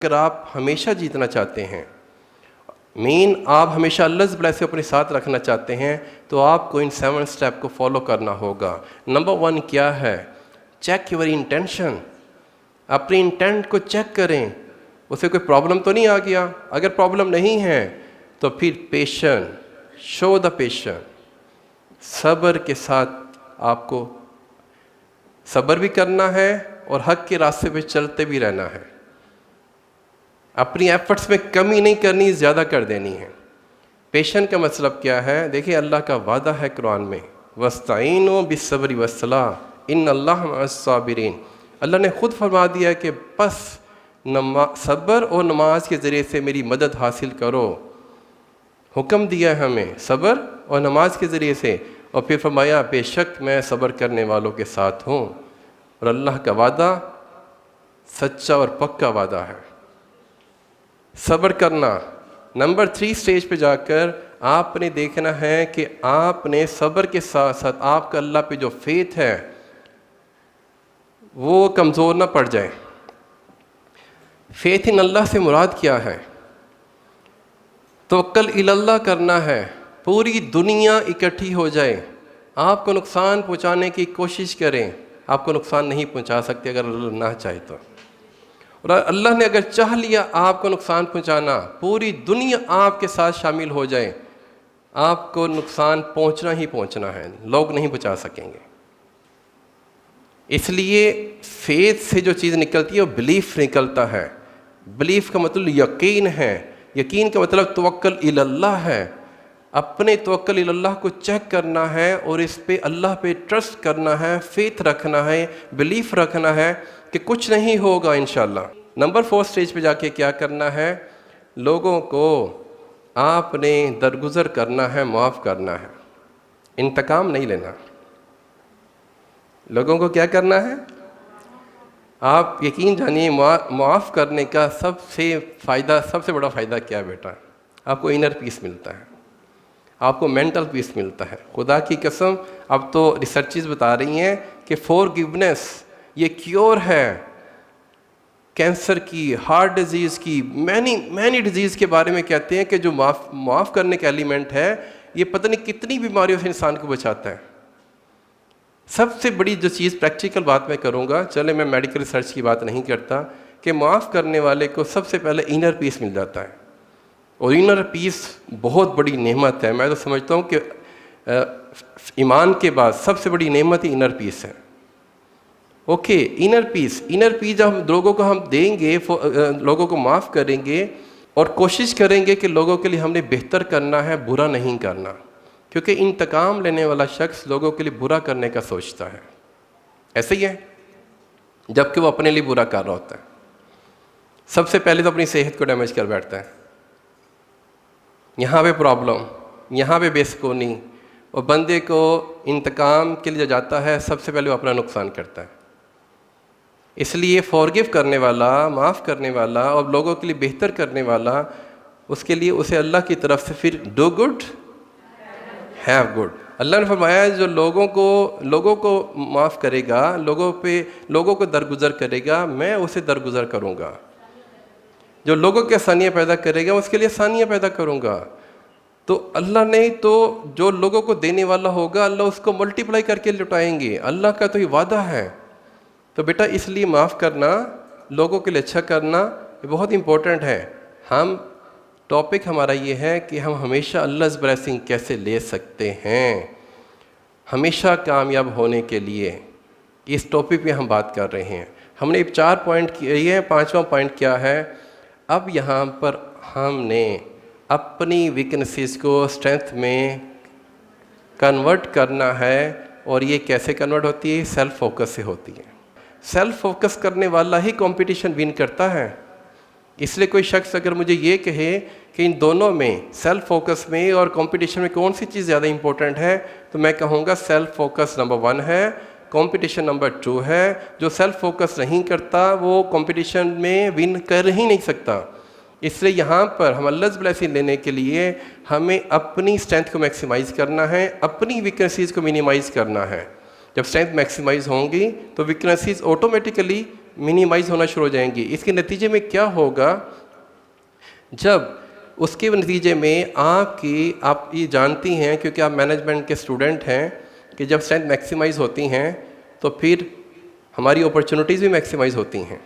اگر آپ ہمیشہ جیتنا چاہتے ہیں، آپ ہمیشہ اللہ بلیسنگ اپنے ساتھ رکھنا چاہتے ہیں، تو آپ کو ان 7 سٹیپ کو فالو کرنا ہوگا۔ نمبر 1 کیا ہے؟ Check your intention. اپنی انٹینٹ کو چیک کریں، اسے کوئی پرابلم تو نہیں آ گیا۔ اگر پرابلم نہیں ہے تو پھر پیشن، شو دا پیشن، صبر کے ساتھ آپ کو صبر بھی کرنا ہے اور حق کے راستے پہ چلتے بھی رہنا ہے۔ اپنی ایفرٹس میں کمی نہیں کرنی، زیادہ کر دینی ہے۔ پیشن کا مطلب کیا ہے؟ دیکھیں اللہ کا وعدہ ہے قرآن میں، وَاسْتَعِینُوا بِالصَّبْرِ وَالصَّلَاةِ إِنَّ اللَّهَ مَعَ الصَّابِرِينَ۔ اللہ نے خود فرما دیا ہے کہ بس صبر اور نماز کے ذریعے سے میری مدد حاصل کرو۔ حکم دیا ہے ہمیں صبر اور نماز کے ذریعے سے، اور پھر فرمایا بے شک میں صبر کرنے والوں کے ساتھ ہوں۔ اور اللہ کا وعدہ سچا اور پکا وعدہ ہے۔ صبر کرنا۔ نمبر 3 سٹیج پہ جا کر آپ نے دیکھنا ہے کہ آپ نے صبر کے ساتھ ساتھ آپ کا اللہ پہ جو فیتھ ہے وہ کمزور نہ پڑ جائے۔ فیتھ ان اللہ سے مراد کیا ہے؟ توکل الی اللہ کرنا ہے۔ پوری دنیا اکٹھی ہو جائے، آپ کو نقصان پہنچانے کی کوشش کریں، آپ کو نقصان نہیں پہنچا سکتے اگر اللہ نہ چاہے تو۔ اور اللہ نے اگر چاہ لیا آپ کو نقصان پہنچانا، پوری دنیا آپ کے ساتھ شامل ہو جائے، آپ کو نقصان پہنچنا ہی پہنچنا ہے، لوگ نہیں بچا سکیں گے۔ اس لیے فیتھ سے جو چیز نکلتی ہے وہ بلیف نکلتا ہے۔ بلیف کا مطلب یقین ہے، یقین کا مطلب توکل الی اللہ ہے۔ اپنے توکل الی اللہ کو چیک کرنا ہے اور اس پہ اللہ پہ ٹرسٹ کرنا ہے، فیتھ رکھنا ہے، بلیف رکھنا ہے کہ کچھ نہیں ہوگا انشاءاللہ۔ نمبر 4 سٹیج پہ جا کے کیا کرنا ہے؟ لوگوں کو آپ نے درگزر کرنا ہے، معاف کرنا ہے، انتقام نہیں لینا۔ لوگوں کو کیا کرنا ہے؟ آپ یقین جانیے معاف کرنے کا سب سے بڑا فائدہ کیا ہے بیٹا؟ آپ کو انر پیس ملتا ہے، آپ کو مینٹل پیس ملتا ہے۔ خدا کی قسم اب تو ریسرچز بتا رہی ہیں کہ فورگیونیس یہ کیور ہے کینسر کی، ہارٹ ڈیزیز کی، مینی ڈیزیز کے بارے میں کہتے ہیں کہ جو معاف کرنے کا ایلیمنٹ ہے یہ پتہ نہیں کتنی بیماریوں سے انسان کو بچاتا ہے۔ سب سے بڑی جو چیز پریکٹیکل بات میں کروں گا، چلے میں میڈیکل ریسرچ کی بات نہیں کرتا، کہ معاف کرنے والے کو سب سے پہلے انر پیس مل جاتا ہے، اور انر پیس بہت بڑی نعمت ہے۔ میں تو سمجھتا ہوں کہ ایمان کے بعد سب سے بڑی نعمت ہی انر پیس ہے۔ اوکے، انر پیس جب لوگوں کو ہم دیں گے، لوگوں کو معاف کریں گے اور کوشش کریں گے کہ لوگوں کے لیے ہم نے بہتر کرنا ہے، برا نہیں کرنا، کیونکہ انتقام لینے والا شخص لوگوں کے لیے برا کرنے کا سوچتا ہے۔ ایسے ہی ہے، جبکہ وہ اپنے لیے برا کر رہا ہوتا ہے۔ سب سے پہلے تو اپنی صحت کو ڈیمیج کر بیٹھتا ہے، یہاں پہ پرابلم، یہاں پہ بے سکونی، اور بندے کو انتقام کے لیے جاتا ہے سب سے پہلے وہ اپنا نقصان کرتا ہے۔ اس لیے فورگیو کرنے والا، معاف کرنے والا اور لوگوں کے لیے بہتر کرنے والا، اس کے لیے اسے اللہ کی طرف سے پھر ڈو گڈ ہیو گڈ۔ اللہ نے فرمایا جو لوگوں کو معاف کرے گا، لوگوں کو درگزر کرے گا، میں اسے درگزر کروں گا۔ جو لوگوں کے آسانیاں پیدا کرے گا اس کے لیے آسانیاں پیدا کروں گا۔ تو اللہ نے تو جو لوگوں کو دینے والا ہوگا اللہ اس کو ملٹیپلائی کر کے لٹائیں گے، اللہ کا تو یہ وعدہ ہے۔ تو بیٹا اس لیے معاف کرنا، لوگوں کے لیے اچھا کرنا یہ بہت امپورٹنٹ ہے۔ ٹاپک ہمارا یہ ہے کہ ہم ہمیشہ اللہ's بلیسنگ کیسے لے سکتے ہیں ہمیشہ کامیاب ہونے کے لیے۔ اس ٹاپک پہ ہم بات کر رہے ہیں۔ ہم نے 4 پوائنٹ کیے ہیں، 5واں پوائنٹ کیا ہے؟ اب یہاں پر ہم نے اپنی ویکنسز کو اسٹرینتھ میں کنورٹ کرنا ہے، اور یہ کیسے کنورٹ ہوتی ہے؟ سیلف فوکس سے ہوتی ہے۔ سیلف فوکس کرنے والا ہی کمپٹیشن ون کرتا ہے۔ اس لیے کوئی شخص اگر مجھے یہ کہے کہ ان دونوں میں، سیلف فوکس میں اور کمپٹیشن میں کون سی چیز زیادہ امپورٹنٹ ہے، تو میں کہوں گا سیلف فوکس نمبر 1 ہے، کمپٹیشن نمبر 2 ہے۔ جو سیلف فوکس نہیں کرتا وہ کمپٹیشن میں ون کر ہی نہیں سکتا۔ اس لیے یہاں پر ہم اللہ's بلیسنگ لینے کے لیے ہمیں اپنی اسٹرینتھ کو میکسیمائز کرنا ہے، اپنی ویکنسیز کو مینیمائز کرنا ہے۔ جب اسٹرینتھ میکسیمائز ہوں گی تو ویکنسیز آٹومیٹیکلی منیمائز ہونا شروع ہو جائیں گی. اس کے نتیجے میں کیا ہوگا؟ جب اس کے نتیجے میں آپ یہ جانتی ہیں کیونکہ آپ مینجمنٹ کے اسٹوڈنٹ ہیں کہ جب اسٹرینتھ میکسیمائز ہوتی ہیں تو پھر ہماری اپرچونیٹیز بھی میکسیمائز ہوتی ہیں.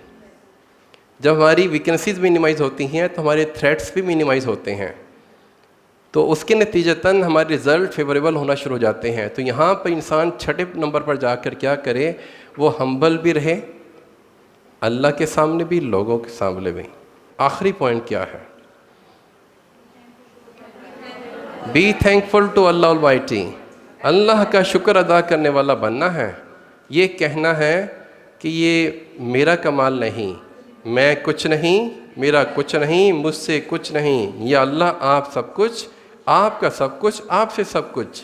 جب ہماری ویکنسیز منیمائز ہوتی ہیں تو ہمارے تھریٹس بھی منیمائز ہوتے ہیں. تو اس کے نتیجتاً ہمارے رزلٹ فیوریبل ہونا شروع ہو جاتے ہیں. تو یہاں پر انسان چھٹے نمبر پر جا کر کیا کرے؟ وہ ہمبل بھی رہے، اللہ کے سامنے بھی، لوگوں کے سامنے بھی. آخری پوائنٹ کیا ہے؟ Be thankful to Allah almighty. Allah کا شکر ادا کرنے والا بننا ہے. یہ کہنا ہے کہ یہ میرا کمال نہیں، میں کچھ نہیں، میرا کچھ نہیں، مجھ سے کچھ نہیں، یا اللہ آپ سب کچھ، آپ کا سب کچھ، آپ سے سب کچھ.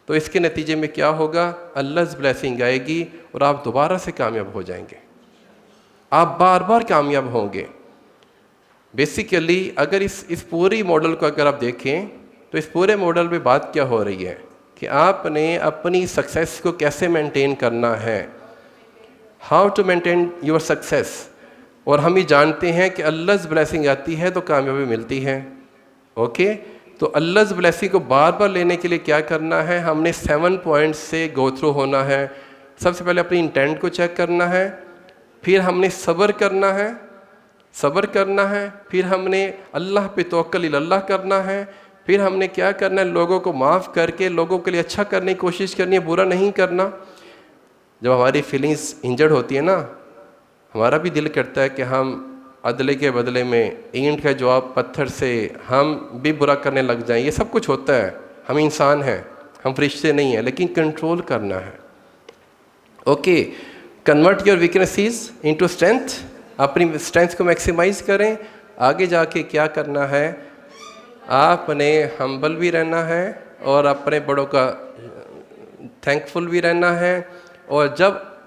تو اس کے نتیجے میں کیا ہوگا؟ Allah's blessing آئے گی اور آپ دوبارہ سے کامیاب ہو جائیں گے، آپ بار بار کامیاب ہوں گے. بیسیکلی اگر اس پوری ماڈل کو اگر آپ دیکھیں تو اس پورے ماڈل میں بات کیا ہو رہی ہے کہ آپ نے اپنی سکسیس کو کیسے مینٹین کرنا ہے، how to maintain your success. اور ہم یہ جانتے ہیں کہ Allah's blessing آتی ہے تو کامیابی ملتی ہے. اوکے، تو Allah's blessing کو بار بار لینے کے لیے کیا کرنا ہے؟ ہم نے 7 پوائنٹس سے گو تھرو ہونا ہے. سب سے پہلے اپنی انٹینٹ کو چیک کرنا ہے، پھر ہم نے صبر کرنا ہے، پھر ہم نے اللہ پہ توکل اللہ کرنا ہے، پھر ہم نے کیا کرنا ہے؟ لوگوں کو معاف کر کے لوگوں کے لیے اچھا کرنے کی کوشش کرنی ہے، برا نہیں کرنا. جب ہماری فیلنگز انجرڈ ہوتی ہے نا، ہمارا بھی دل کرتا ہے کہ ہم عدلے کے بدلے میں اینٹ کا جواب پتھر سے ہم بھی برا کرنے لگ جائیں. یہ سب کچھ ہوتا ہے، ہم انسان ہیں، ہم فرشتے نہیں ہیں، لیکن کنٹرول کرنا ہے. Okay, convert your vacancies into strength. اپنی اسٹرینتھ کو میکسیمائز کریں. آگے جا کے کیا کرنا ہے؟ آپ نے ہمبل بھی رہنا ہے اور اپنے بڑوں کا تھینکفل بھی رہنا ہے. اور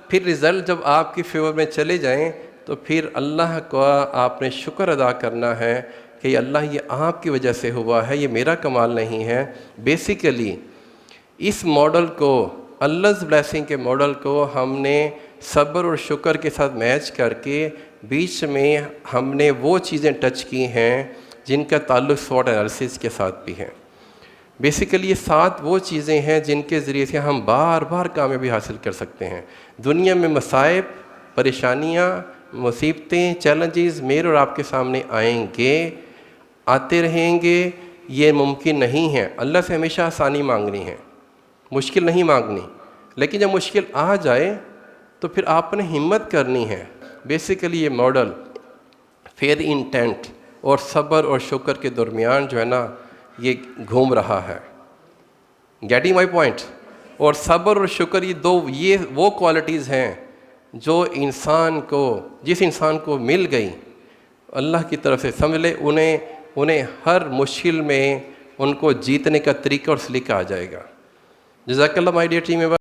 پھر رزلٹ جب آپ کی فیور میں چلے جائیں تو پھر اللہ کا آپ نے شکر ادا کرنا ہے کہ اللہ یہ آپ کی وجہ سے ہوا ہے، یہ میرا کمال نہیں ہے. بیسیکلی اس ماڈل کو، Allah's blessing کے ماڈل کو ہم نے صبر اور شکر کے ساتھ میچ کر کے بیچ میں ہم نے وہ چیزیں ٹچ کی ہیں جن کا تعلق SWOT انالیسس کے ساتھ بھی ہے. بیسیکلی یہ 7 وہ چیزیں ہیں جن کے ذریعے سے ہم بار بار کامیابی حاصل کر سکتے ہیں. دنیا میں مصائب، پریشانیاں، مصیبتیں، چیلنجز میرے اور آپ کے سامنے آئیں گے، آتے رہیں گے. یہ ممکن نہیں ہے. اللہ سے ہمیشہ آسانی مانگنی ہے، مشکل نہیں مانگنی. لیکن جب مشکل آ جائے تو پھر آپ نے ہمت کرنی ہے. بیسیکلی یہ ماڈل فیئر انٹینٹ اور صبر اور شکر کے درمیان جو ہے نا یہ گھوم رہا ہے. Getting my point? اور صبر اور شکر یہ وہ کوالٹیز ہیں جو جس انسان کو مل گئی اللہ کی طرف سے، سمجھ لے انہیں ہر مشکل میں ان کو جیتنے کا طریقہ اور سلیقہ آ جائے گا. جزاک اللہ مائی ڈیئر ٹیم ممبر.